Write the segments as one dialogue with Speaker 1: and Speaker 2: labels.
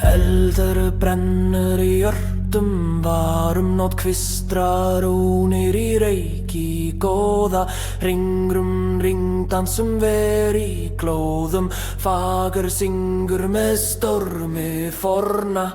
Speaker 1: Eldur brennur í jörtum, nótt kvistrar ónir í reiki góða. Ringrum, ringdansum ver í glóðum, fagur syngur með stormi forna.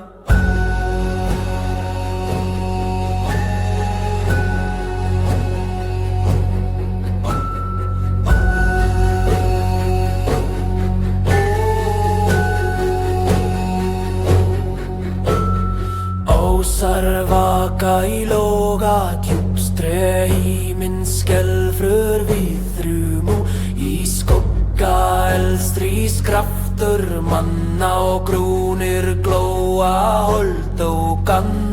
Speaker 1: Ósar vaka í lóga djúpstre, himins skelfrur við þrjumú. Í skugga eldstrís kraftur manna og grúnir glóa hold og gann.